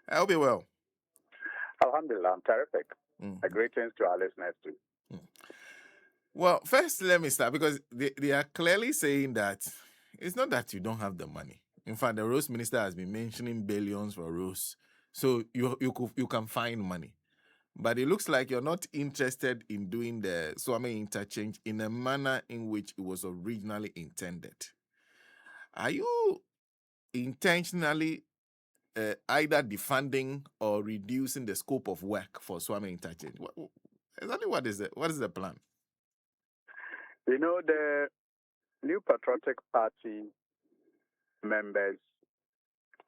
I hope you're well. Alhamdulillah, I'm terrific. Mm. A greetings to our listeners too. Well, first, let me start because they are clearly saying that it's not that you don't have the money. In fact, the roads minister has been mentioning billions for roads. So you can find money. But it looks like you're not interested in doing the Suame interchange in a manner in which it was originally intended. Are you intentionally either defunding or reducing the scope of work for Suame interchange? Exactly what is the plan? You know, the New Patriotic Party members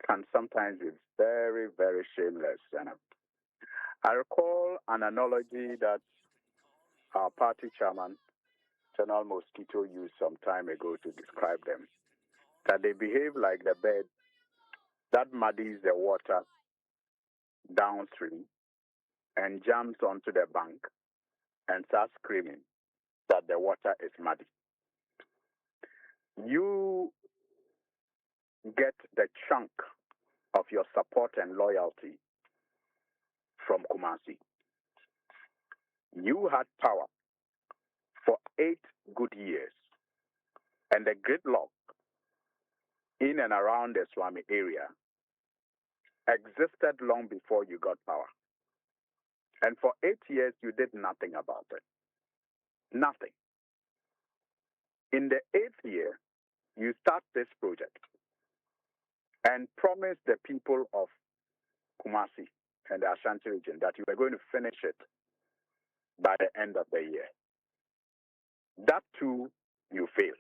can sometimes be very, very shameless. And I recall an analogy that our party chairman, General Mosquito, used some time ago to describe them. That they behave like the bird that muddies the water downstream and jumps onto the bank and starts screaming that the water is muddy. You get the chunk of your support and loyalty from Kumasi. You had power for 8 good years, and the gridlock in and around the Suame area existed long before you got power. And for 8 years, you did nothing about it. Nothing. In the 8th year, you start this project and promise the people of Kumasi and the Ashanti region that you were going to finish it by the end of the year. That too, you failed.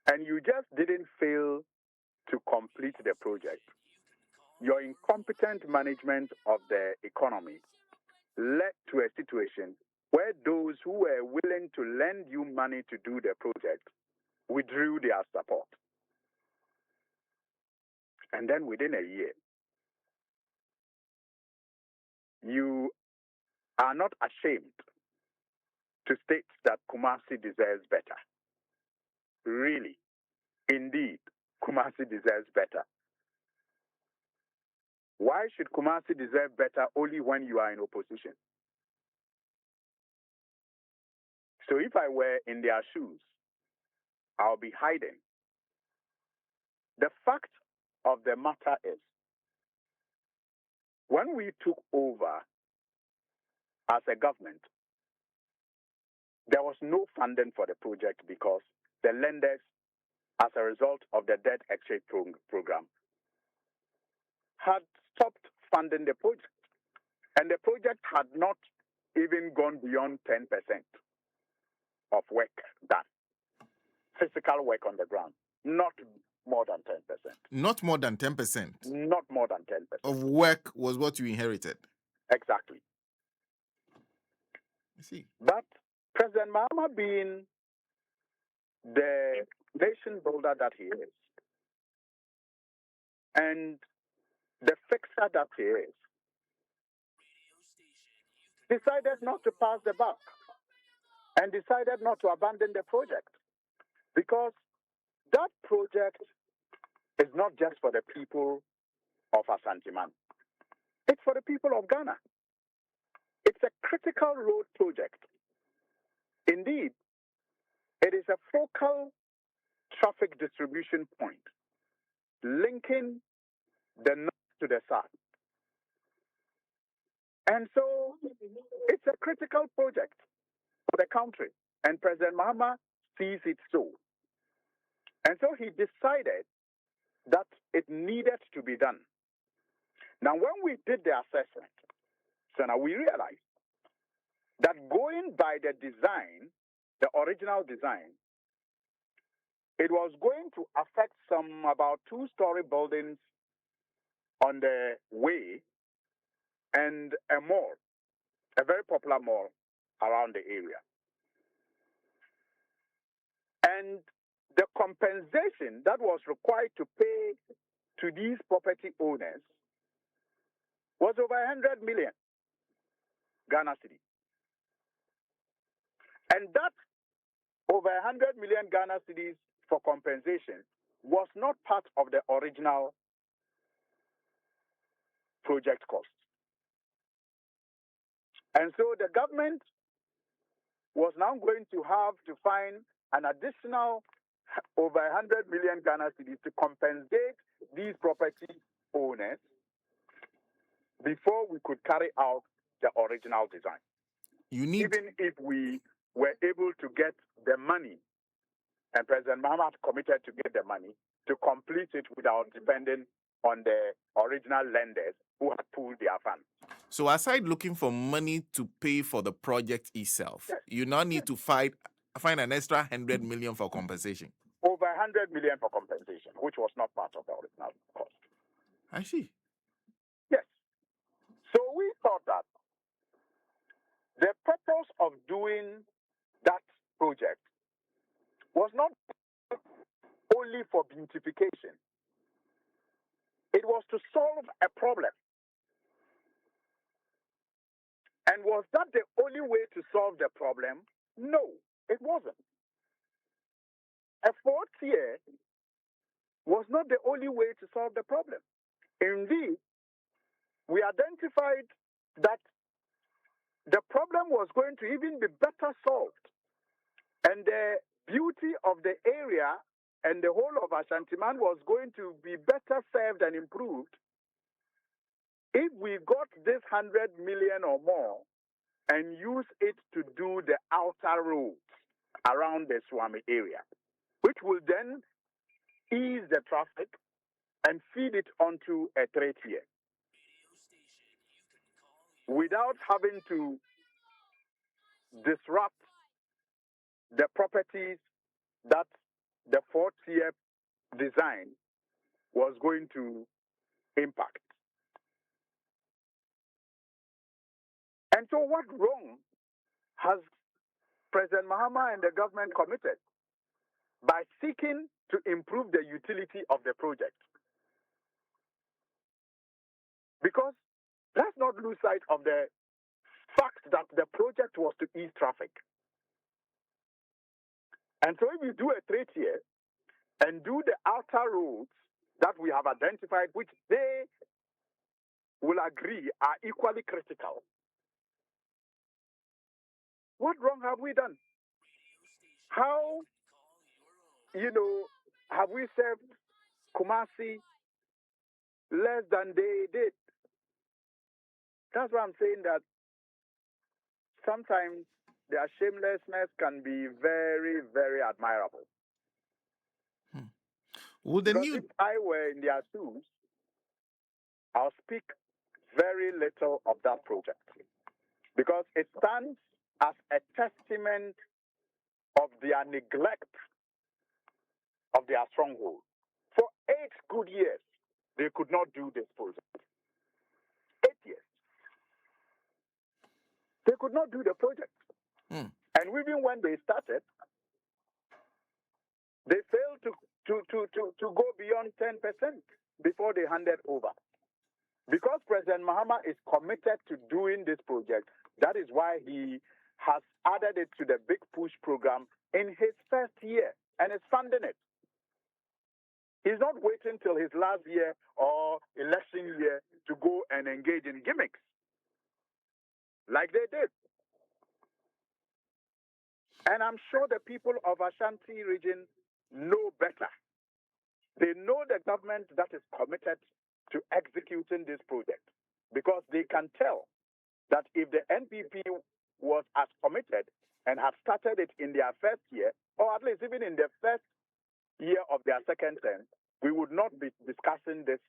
And you just didn't fail to complete the project. Your incompetent management of the economy led to a situation where those who were willing to lend you money to do the project withdrew their support. And then within a year, you are not ashamed to state that Kumasi deserves better. Really, indeed, Kumasi deserves better. Why should Kumasi deserve better only when you are in opposition? So if I were in their shoes, I'll be hiding. The fact of the matter is, when we took over as a government, there was no funding for the project because the lenders, as a result of the debt exchange program, had stopped funding the project. And the project had not even gone beyond 10% of work done, physical work on the ground, not more than 10%. Not more than 10% Not more than 10%. of work was what you inherited. Exactly. You see. But President Mahama, being the nation builder that he is, and the fixer that he is, decided not to pass the buck and decided not to abandon the project, because that project is not just for the people of Asantiman. It's for the people of Ghana. It's a critical road project. Indeed, it is a focal traffic distribution point linking the north to the south. And so it's a critical project for the country. And President Mahama sees it so. And so he decided that it needed to be done. Now, when we did the assessment, so now we realized that going by the design, the original design, it was going to affect some about 2-story buildings on the way and a mall, a very popular mall around the area. And the compensation that was required to pay to these property owners was over 100 million Ghana cedi. And that over 100 million Ghana cedis for compensation was not part of the original project costs. And so the government was now going to have to find an additional over 100 million Ghana cedis to compensate these property owners before we could carry out the original design. You need, even if we were able to get the money, and President Mahama committed to get the money to complete it without depending on the original lenders who had pooled their funds. so aside looking for money to pay for the project itself, Yes. you now need to find an extra 100 million for compensation. Over 100 million for compensation, which was not part of the original cost. I see. Yes. So we thought that the purpose of doing that project was not only for beautification. It was to solve a problem. And was that the only way to solve the problem? No, it wasn't. A fourth tier was not the only way to solve the problem. Indeed, we identified that the problem was going to even be better solved. And the beauty of the area and the whole of Ashantiman was going to be better served and improved if we got this 100 million or more and use it to do the outer roads around the Suame area, which will then ease the traffic and feed it onto a trade tier without having to disrupt the properties that the fourth tier design was going to impact. And so what wrong has President Mahama and the government committed by seeking to improve the utility of the project? Because let's not lose sight of the fact that the project was to ease traffic. And so if you do a trade tier and do the outer roads that we have identified, which they will agree are equally critical, what wrong have we done? How, have we served Kumasi less than they did? That's why I'm saying that sometimes their shamelessness can be very, very admirable. Would the Because new if I were in their shoes, I'll speak very little of that project because it stands as a testament of their neglect of their stronghold. For 8 good years, they could not do this project. 8 years. They could not do the project. And even when they started, they failed to go beyond 10% before they handed over. Because President Mahama is committed to doing this project, that is why he has added it to the Big Push program in his first year and is funding it. He's not waiting till his last year or election year to go and engage in gimmicks like they did. And I'm sure the people of Ashanti region know better. They know the government that is committed to executing this project because they can tell that if the NPP was as committed and had started it in their first year, or at least even in the first year of their second term, we would not be discussing this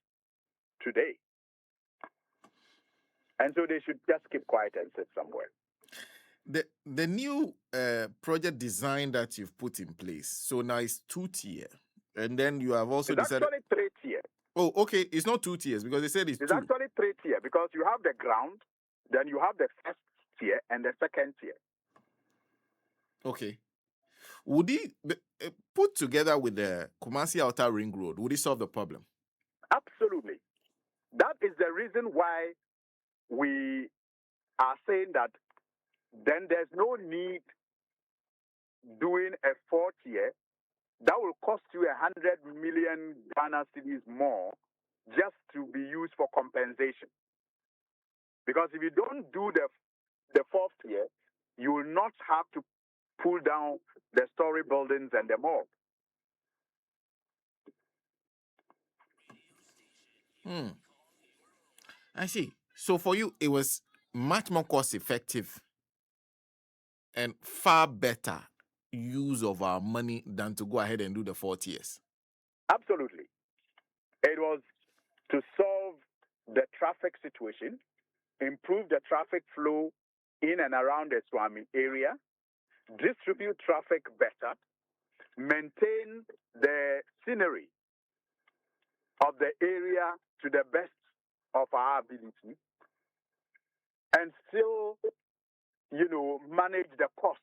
today. And so they should just keep quiet and sit somewhere. The new project design that you've put in place, so now it's 2-tier, and then you have also decided. It's actually 3-tier. Oh, okay, it's not 2 tiers because they said it's 2. It's actually 3-tier because you have the ground, then you have the first tier and the second tier. Okay. Would it put together with the Kumasi Outer Ring Road, would it solve the problem? Absolutely. That is the reason why we are saying that then there's no need doing a 4-tier that will cost you 100 million Ghana cedis more just to be used for compensation. Because if you don't do the fourth year, you will not have to pull down the story buildings and the mall. I see. So for you, it was much more cost effective and far better use of our money than to go ahead and do the 4 years. Absolutely. It was to solve the traffic situation, improve the traffic flow in and around the Suame area, distribute traffic better, maintain the scenery of the area to the best of our ability, and still, manage the cost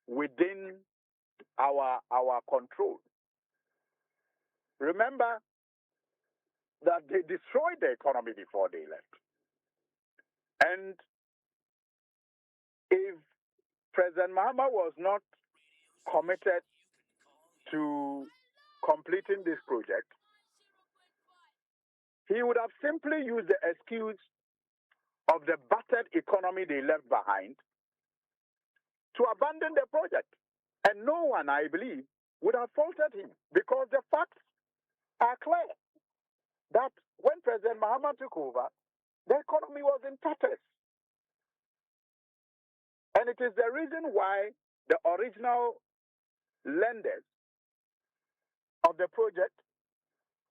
within our control. Remember that they destroyed the economy before they left. And if President Mahama was not committed to completing this project, he would have simply used the excuse of the battered economy they left behind to abandon the project. And no one, I believe, would have faulted him, because the facts are clear that when President Mahama took over, the economy was in tatters. And it is the reason why the original lenders of the project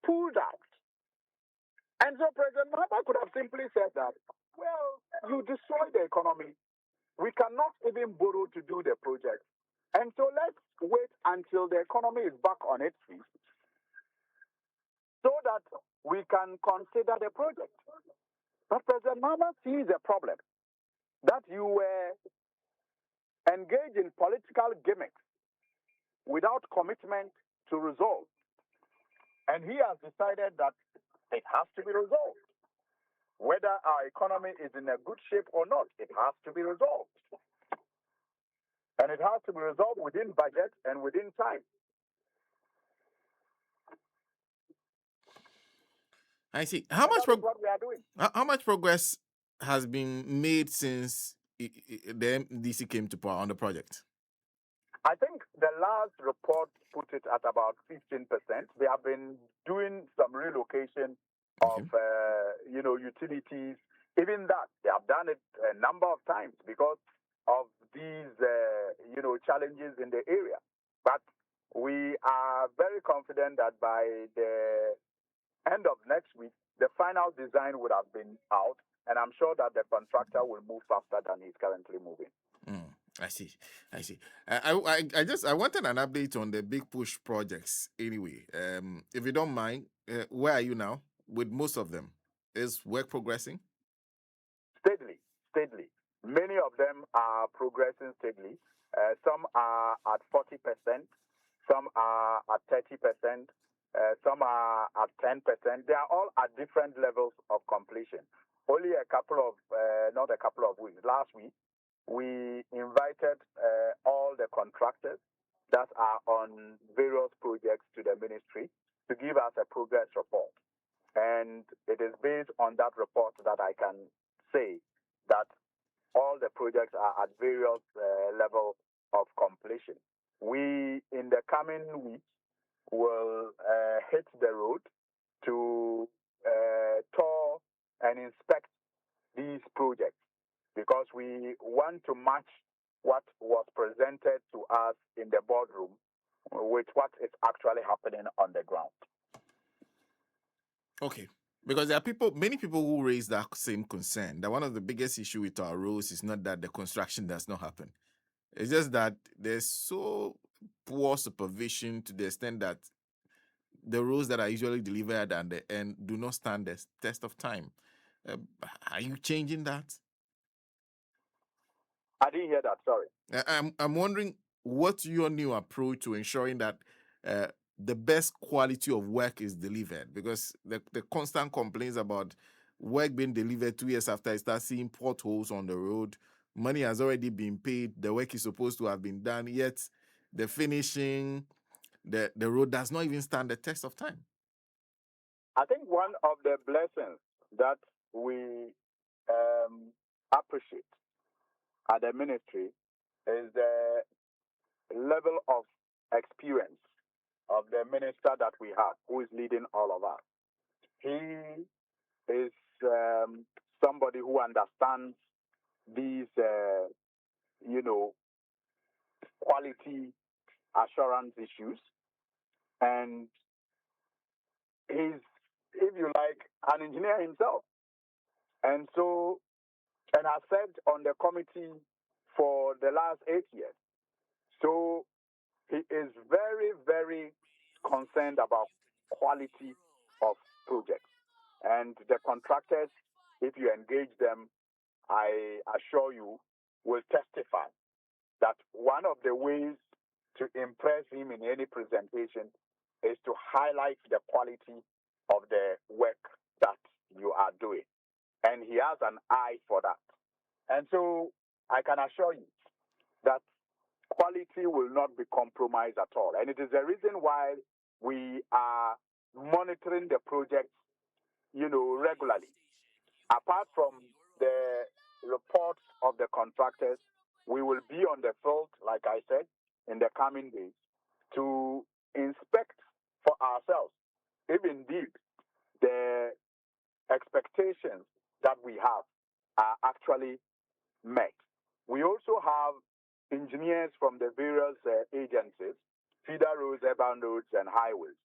pulled out. And so President Mahama could have simply said that, well, you destroyed the economy. We cannot even borrow to do the project. And so let's wait until the economy is back on its feet so that we can consider the project. But President Mahama sees a problem that you were engaged in political gimmicks without commitment to resolve. And he has decided that it has to be resolved. Whether our economy is in a good shape or not, it has to be resolved. And it has to be resolved within budget and within time. I see. What we are doing. How much progress has been made since the MDC came to power on the project? I think the last report put it at about 15%. They have been doing some relocation of, utilities. Even that, they have done it a number of times because of these, challenges in the area. But we are very confident that by the end of next week, the final design would have been out, and I'm sure that the contractor will move faster than he's currently moving. I see. I wanted an update on the big push projects. Anyway, if you don't mind, where are you now with most of them? Is work progressing? Steadily. Many of them are progressing steadily. Some are at 40%, some are at 30%, some are at 10%. They are all at different levels of completion. Only not a couple of weeks. Last week, we invited all the contractors that are on various projects to the ministry to give us a progress report. And it is based on that report that I can say that all the projects are at various levels of completion. We, in the coming weeks, will hit the road to tour and inspect these projects, because we want to match what was presented to us in the boardroom with what is actually happening on the ground. Okay. Because there are many people who raise that same concern, that one of the biggest issues with our roads is not that the construction does not happen. It's just that there's so poor supervision to the extent that the roads that are usually delivered at the end do not stand the test of time. Are you changing that? I didn't hear that, sorry. I'm wondering what's your new approach to ensuring that the best quality of work is delivered, because the constant complaints about work being delivered 2 years after I start seeing potholes on the road. Money has already been paid. The work is supposed to have been done, yet the finishing, the road does not even stand the test of time. I think one of the blessings that we appreciate at the ministry is the level of experience of the minister that we have, who is leading all of us. He is somebody who understands these, quality assurance issues, and he's, if you like, an engineer himself. And so, and I served on the committee for the last 8 years. So he is very, very concerned about quality of projects. And the contractors, if you engage them, I assure you, will testify that one of the ways to impress him in any presentation is to highlight the quality of the work that you are doing. And he has an eye for that. And so I can assure you that quality will not be compromised at all. And it is the reason why we are monitoring the projects, regularly. Apart from the reports of the contractors, we will be on the field, like I said, in the coming days to inspect for ourselves if indeed the expectations that we have are actually met. We also have engineers from the various agencies, feeder roads, urban roads, and highways,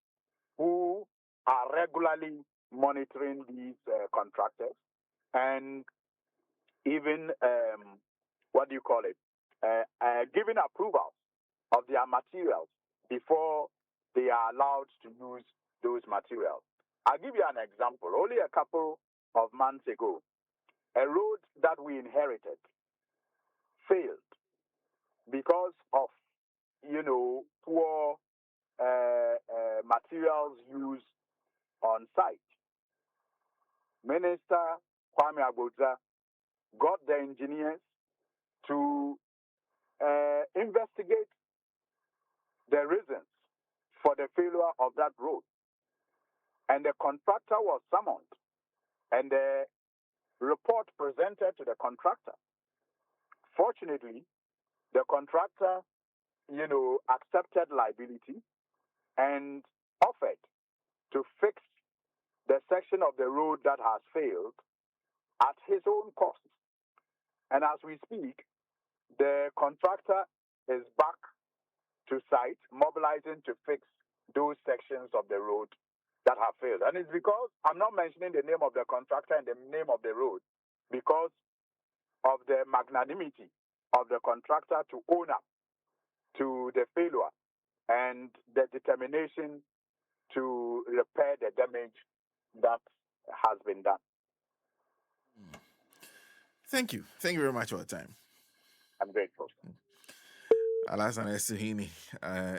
who are regularly monitoring these contractors and even, giving approval of their materials before they are allowed to use those materials. I'll give you an example. Only a couple of months ago, a road that we inherited failed because of, poor materials used on site. Minister Kwame Agbodza got the engineers to investigate the reasons for the failure of that road. And the contractor was summoned, and the report presented to the contractor. Fortunately, the contractor, accepted liability and offered to fix the section of the road that has failed at his own cost. And as we speak, the contractor is back to site, mobilizing to fix those sections of the road that have failed. And it's because I'm not mentioning the name of the contractor and the name of the road, because of the magnanimity of the contractor to own up to the failure and the determination to repair the damage that has been done. Thank you. Thank you very much for your time. I'm grateful. Alhassan Suhuyini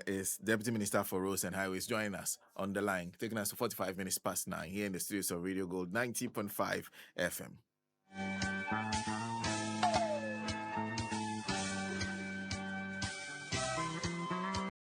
is Deputy Minister for Roads and Highways, joining us on the line, taking us to 45 minutes past 9 here in the studios of Radio Gold 90.5 FM.